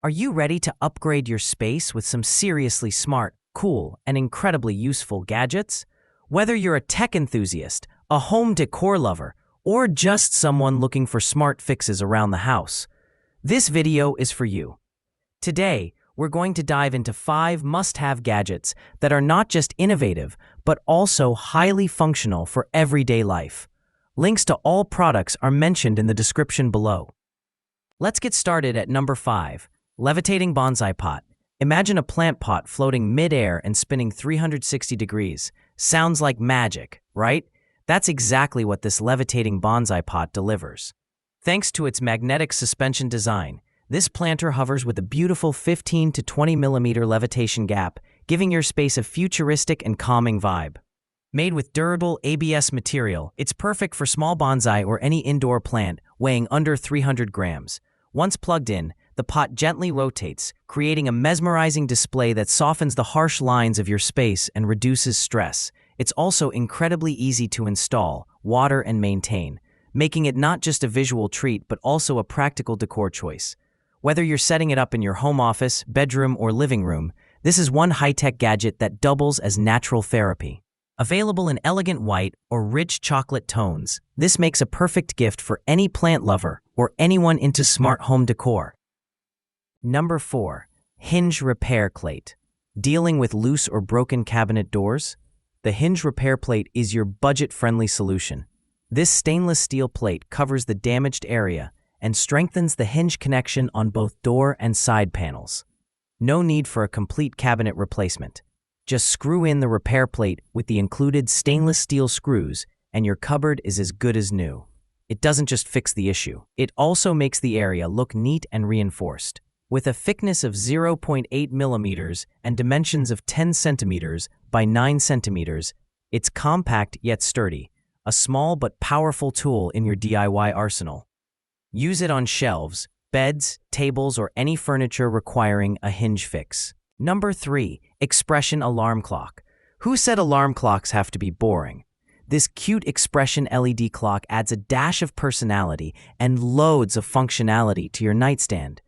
Are you ready to upgrade your space with some seriously smart, cool, and incredibly useful gadgets? Whether you're a tech enthusiast, a home decor lover, or just someone looking for smart fixes around the house, this video is for you. Today, we're going to dive into 5 must-have gadgets that are not just innovative, but also highly functional for everyday life. Links to all products are mentioned in the description below. Let's get started at number 5. Levitating Bonsai Pot. Imagine a plant pot floating mid-air and spinning 360 degrees. Sounds like magic, right? That's exactly what this levitating bonsai pot delivers. Thanks to its magnetic suspension design, this planter hovers with a beautiful 15 to 20 millimeter levitation gap, giving your space a futuristic and calming vibe. Made with durable ABS material, it's perfect for small bonsai or any indoor plant weighing under 300 grams. Once plugged in, the pot gently rotates, creating a mesmerizing display that softens the harsh lines of your space and reduces stress. It's also incredibly easy to install, water, and maintain, making it not just a visual treat but also a practical decor choice. Whether you're setting it up in your home office, bedroom, or living room, this is one high-tech gadget that doubles as natural therapy. Available in elegant white or rich chocolate tones, this makes a perfect gift for any plant lover or anyone into smart home decor. Number 4. Hinge Repair Plate. Dealing with loose or broken cabinet doors? The Hinge Repair Plate is your budget-friendly solution. This stainless steel plate covers the damaged area and strengthens the hinge connection on both door and side panels. No need for a complete cabinet replacement. Just screw in the repair plate with the included stainless steel screws and your cupboard is as good as new. It doesn't just fix the issue, it also makes the area look neat and reinforced. With a thickness of 0.8 millimeters and dimensions of 10 centimeters by 9 centimeters, it's compact yet sturdy, a small but powerful tool in your DIY arsenal. Use it on shelves, beds, tables, or any furniture requiring a hinge fix. Number 3. Expression Alarm Clock. Who said alarm clocks have to be boring? This cute expression LED clock adds a dash of personality and loads of functionality to your nightstand.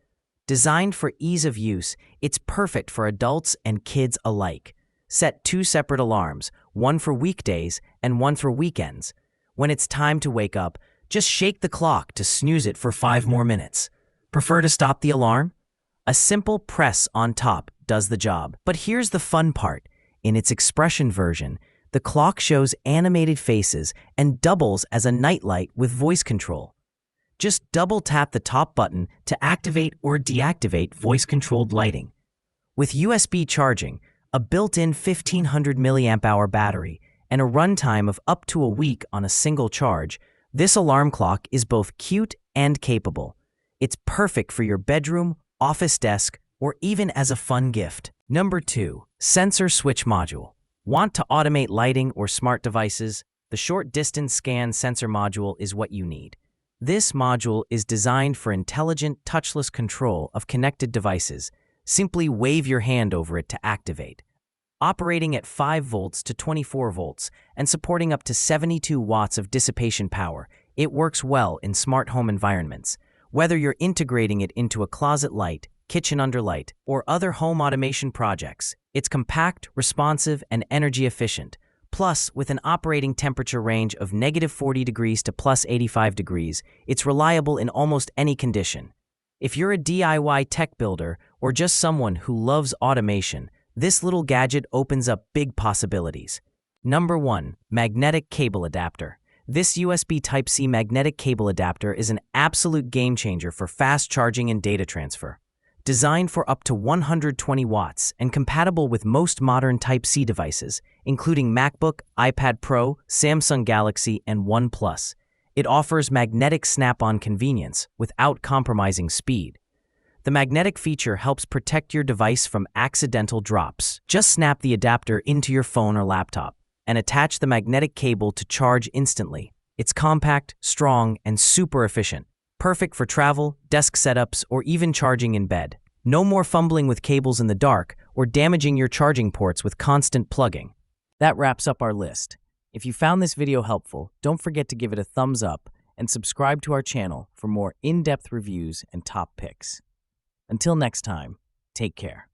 Designed for ease of use, it's perfect for adults and kids alike. Set 2 separate alarms, one for weekdays and one for weekends. When it's time to wake up, just shake the clock to snooze it for 5 more minutes. Prefer to stop the alarm? A simple press on top does the job. But here's the fun part. In its expression version, the clock shows animated faces and doubles as a nightlight with voice control. Just double tap the top button to activate or deactivate voice-controlled lighting. With USB charging, a built-in 1500 mAh battery, and a runtime of up to a week on a single charge, this alarm clock is both cute and capable. It's perfect for your bedroom, office desk, or even as a fun gift. Number 2. Sensor Switch Module. Want to automate lighting or smart devices? The Short Distance Scan Sensor Module is what you need. This module is designed for intelligent, touchless control of connected devices. Simply wave your hand over it to activate. Operating at 5 volts to 24 volts and supporting up to 72 watts of dissipation power, it works well in smart home environments. Whether you're integrating it into a closet light, kitchen underlight, or other home automation projects, it's compact, responsive, and energy efficient. Plus, with an operating temperature range of -40 degrees to +85 degrees, it's reliable in almost any condition. If you're a DIY tech builder or just someone who loves automation, this little gadget opens up big possibilities. Number 1. Magnetic Cable Adapter. This USB Type-C magnetic cable adapter is an absolute game changer for fast charging and data transfer. Designed for up to 120 watts and compatible with most modern Type-C devices, including MacBook, iPad Pro, Samsung Galaxy, and OnePlus. It offers magnetic snap-on convenience without compromising speed. The magnetic feature helps protect your device from accidental drops. Just snap the adapter into your phone or laptop and attach the magnetic cable to charge instantly. It's compact, strong, and super efficient. Perfect for travel, desk setups, or even charging in bed. No more fumbling with cables in the dark or damaging your charging ports with constant plugging. That wraps up our list. If you found this video helpful, don't forget to give it a thumbs up and subscribe to our channel for more in-depth reviews and top picks. Until next time, take care.